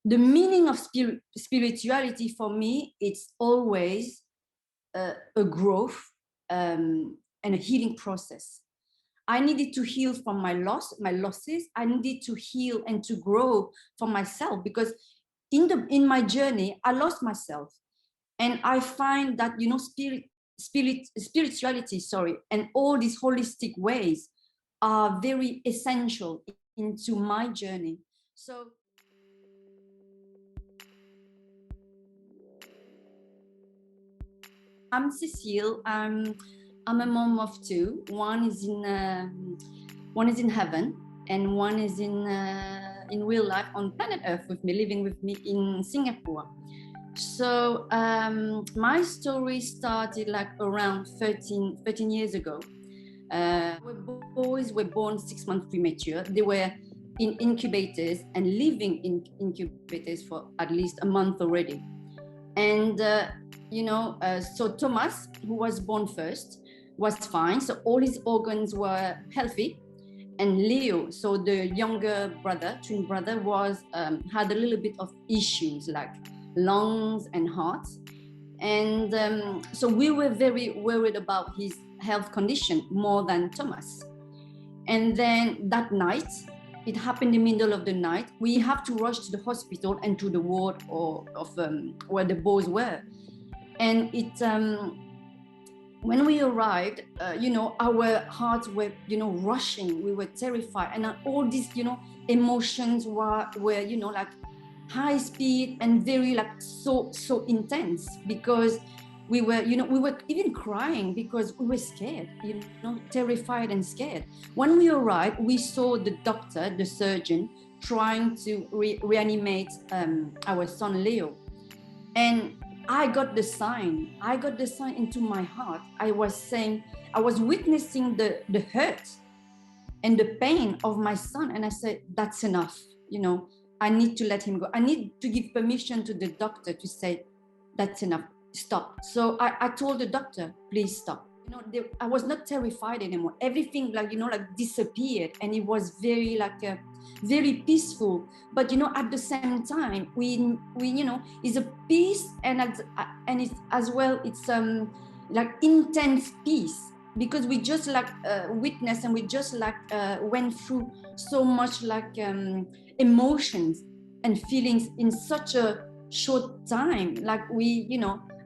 the meaning of spirituality for me, it's always a growth and a healing process. I needed to heal from my losses. I needed to heal and to grow for myself, because in my journey, I lost myself. And I find that, spirituality, and all these holistic ways are very essential into my journey. So I'm Cecile. I'm a mom of two. One is in heaven, and one is in real life on planet Earth with me, living with me in Singapore. So my story started like around 13 years ago. Boys were born 6 months premature. They were in incubators and living in incubators for at least a month already. And so Thomas, who was born first, was fine. So all his organs were healthy. And Leo, so the younger brother, twin brother, was had a little bit of issues like lungs and heart. And so we were very worried about his health condition more than Thomas. And then that night, it happened in the middle of the night. We have to rush to the hospital and to the ward of where the boys were. And when we arrived, our hearts were, rushing. We were terrified, and all these, emotions were like high speed and very like so intense, because we were even crying because we were scared, terrified and scared. When we arrived, we saw the doctor, the surgeon, trying to reanimate our son Leo. And I got the sign into my heart. I was witnessing the hurt and the pain of my son. And I said, that's enough. I need to let him go. I need to give permission to the doctor to say, that's enough, stop. So I told the doctor, please stop. I was not terrified anymore. Everything like disappeared, and it was very very peaceful. But at the same time, we is a peace, and it's as well, it's like intense peace, because we just witnessed, and we just went through so much emotions and feelings in such a short time.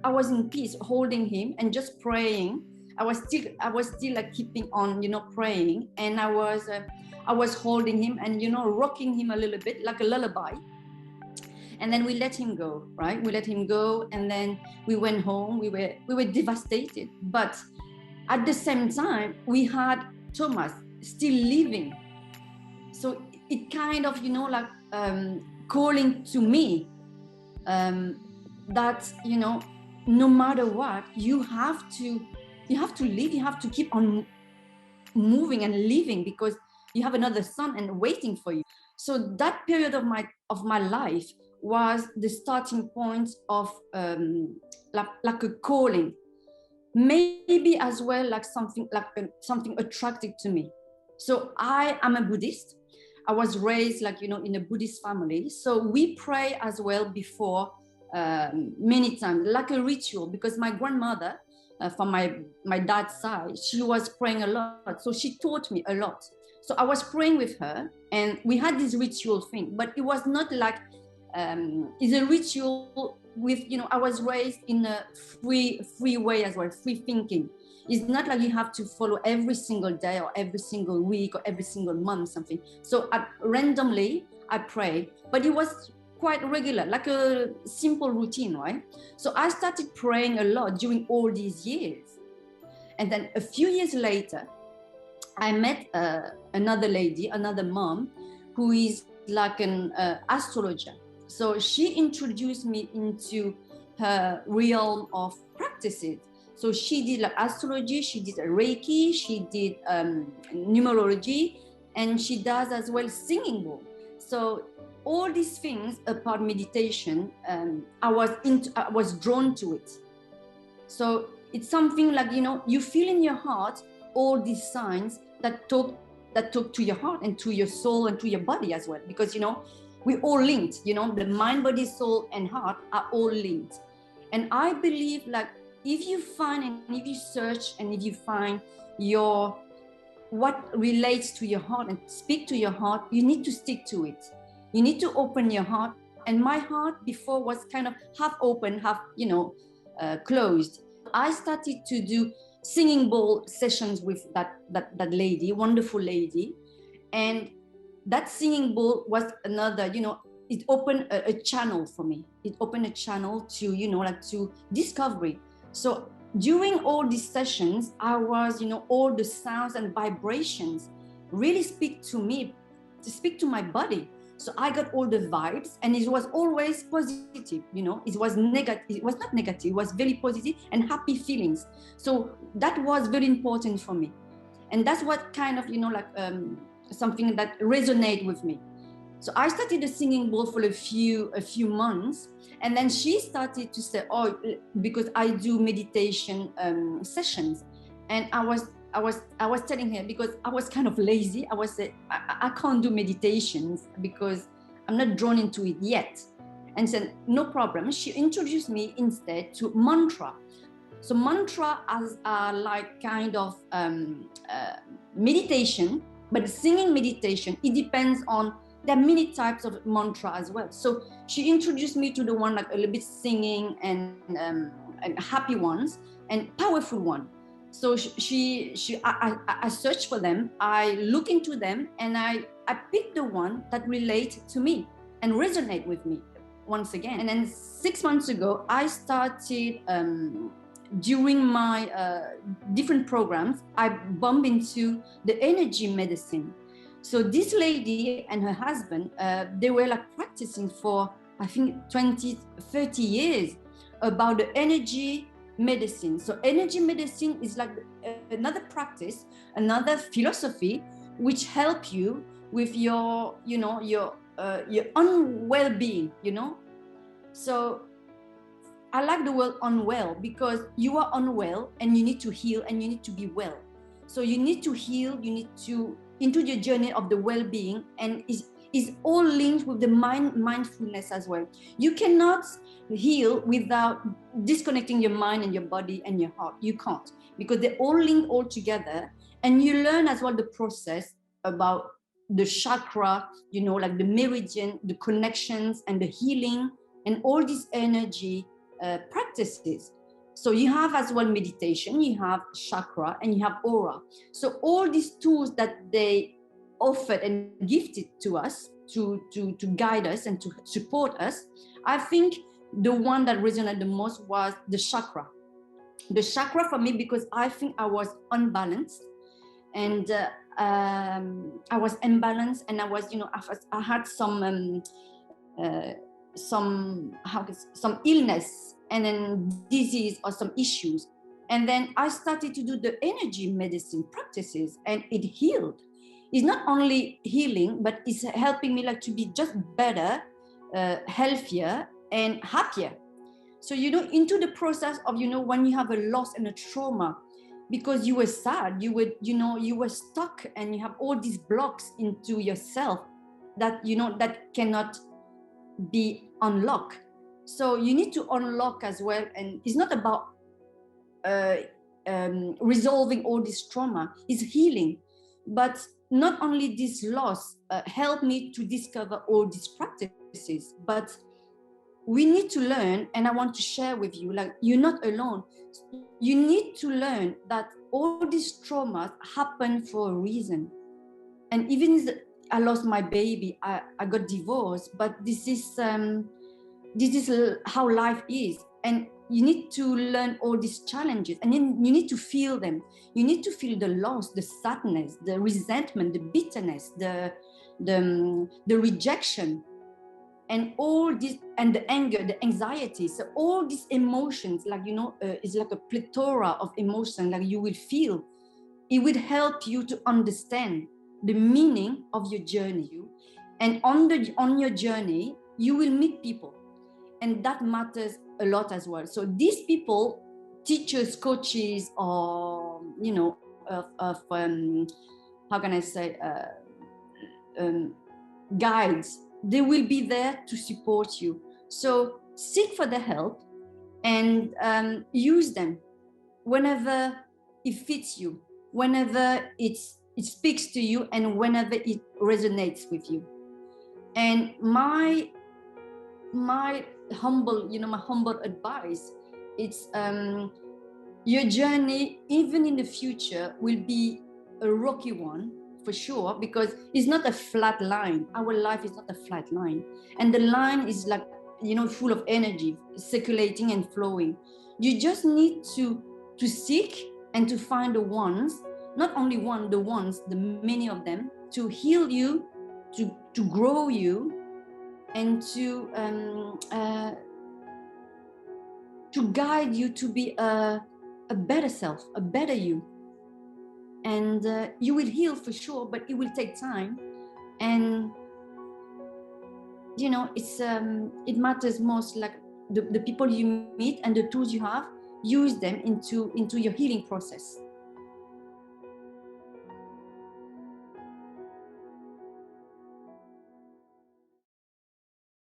I was in peace, holding him and just praying. I was still keeping on, praying, and I was holding him and rocking him a little bit like a lullaby. And then we let him go, right? We let him go, and then we went home. We were devastated, but at the same time, we had Thomas still living. So it kind of, calling to me that, no matter what, you have to live. You have to keep on moving and living, because you have another son and waiting for you. So that period of my life was the starting point of like a calling, maybe as well something attractive to me. So I am a Buddhist. I was raised in a Buddhist family, so we pray as well before many times, like a ritual, because my grandmother, from my dad's side, she was praying a lot, so she taught me a lot. So I was praying with her, and we had this ritual thing, but it was not like it's a ritual with, I was raised in a free way as well, free thinking. It's not like you have to follow every single day or every single week or every single month something. So randomly I pray, but it was quite regular, like a simple routine, right? So I started praying a lot during all these years. And then a few years later, I met another lady, another mom, who is like an astrologer. So she introduced me into her realm of practices. So she did astrology, she did Reiki, she did numerology, and she does as well singing bowl. So all these things, apart meditation, I was drawn to it. So it's something you feel in your heart all these signs that talk to your heart and to your soul and to your body as well, because we're all linked, you know, the mind, body, soul, and heart are all linked. And I believe, like, if you find and if you search and if you find your what relates to your heart and speak to your heart, you need to stick to it. You need to open your heart. And my heart before was kind of half open, half, you know, closed. I started to do singing bowl sessions with that lady, wonderful lady. And that singing bowl was another, you know, it opened a channel for me. It opened a channel to, you know, like to discovery. So during all these sessions, I was, you know, all the sounds and vibrations really speak to me, to speak to my body. So I got all the vibes, and it was always positive, you know. It was negative, it was not negative, it was very positive and happy feelings. So that was very important for me. And that's what kind of, you know, like something that resonated with me. So I started the singing bowl for a few months, and then she started to say, "Oh, because I do meditation sessions," and I was telling her, because I was kind of lazy. I was saying, I can't do meditations because I'm not drawn into it yet. And said, no problem. She introduced me instead to mantra. So mantra as like kind of meditation, but singing meditation, it depends on, there are many types of mantra as well. So she introduced me to the one like a little bit singing and happy ones and powerful one. So I searched for them, I look into them, and I picked the one that relates to me and resonate with me once again. And then 6 months ago, I started during my different programs, I bumped into the energy medicine. So this lady and her husband, they were like practicing for, I think, 20, 30 years about the energy medicine. So energy medicine is like another practice, another philosophy, which help you with your, you know, your unwell being, you know. So I like the word unwell because you are unwell and you need to heal and you need to be well. So you need to heal, you need to into your journey of the well-being, and is all linked with the mindfulness as well. You cannot heal without disconnecting your mind and your body and your heart. You can't, because they're all linked all together. And you learn as well the process about the chakra, you know, like the meridian, the connections and the healing and all this energy practices. So you have as well meditation, you have chakra, and you have aura. So all these tools that they offered and gifted to us to guide us and to support us, I think the one that resonated the most was the chakra. The chakra for me, because I think I was unbalanced, and I was imbalanced, and I was, you know, I had some illness and then disease or some issues. And then I started to do the energy medicine practices, and it healed. It's not only healing, but it's helping me like to be just better, healthier and happier. So, you know, into the process of, you know, when you have a loss and a trauma, because you were sad, you were stuck, and you have all these blocks into yourself that, you know, that cannot be unlocked. So you need to unlock as well. And it's not about resolving all this trauma, it's healing. But not only this loss helped me to discover all these practices, but we need to learn, and I want to share with you, like, you're not alone. You need to learn that all these traumas happen for a reason. And even I lost my baby, I got divorced, but this is how life is. And you need to learn all these challenges, and then you need to feel them. You need to feel the loss, the sadness, the resentment, the bitterness, the rejection, and all this, and the anger, the anxiety. So all these emotions, like, you know, it's like a plethora of emotions, like you will feel. It will help you to understand the meaning of your journey. And on your journey, you will meet people, and that matters a lot as well. So these people, teachers, coaches, or, you know, how can I say, guides, they will be there to support you. So seek for the help and use them whenever it fits you, whenever it speaks to you, and whenever it resonates with you. And my humble advice, it's your journey, even in the future, will be a rocky one for sure, because it's not a flat line. Our life is not a flat line, and the line is like, full of energy circulating and flowing. You just need to seek and to find the ones, not only one, the ones, the many of them, to heal you, to grow you, and to guide you to be a better self, a better you. And you will heal for sure, but it will take time. And it's it matters most, like the people you meet and the tools you have, use them into your healing process.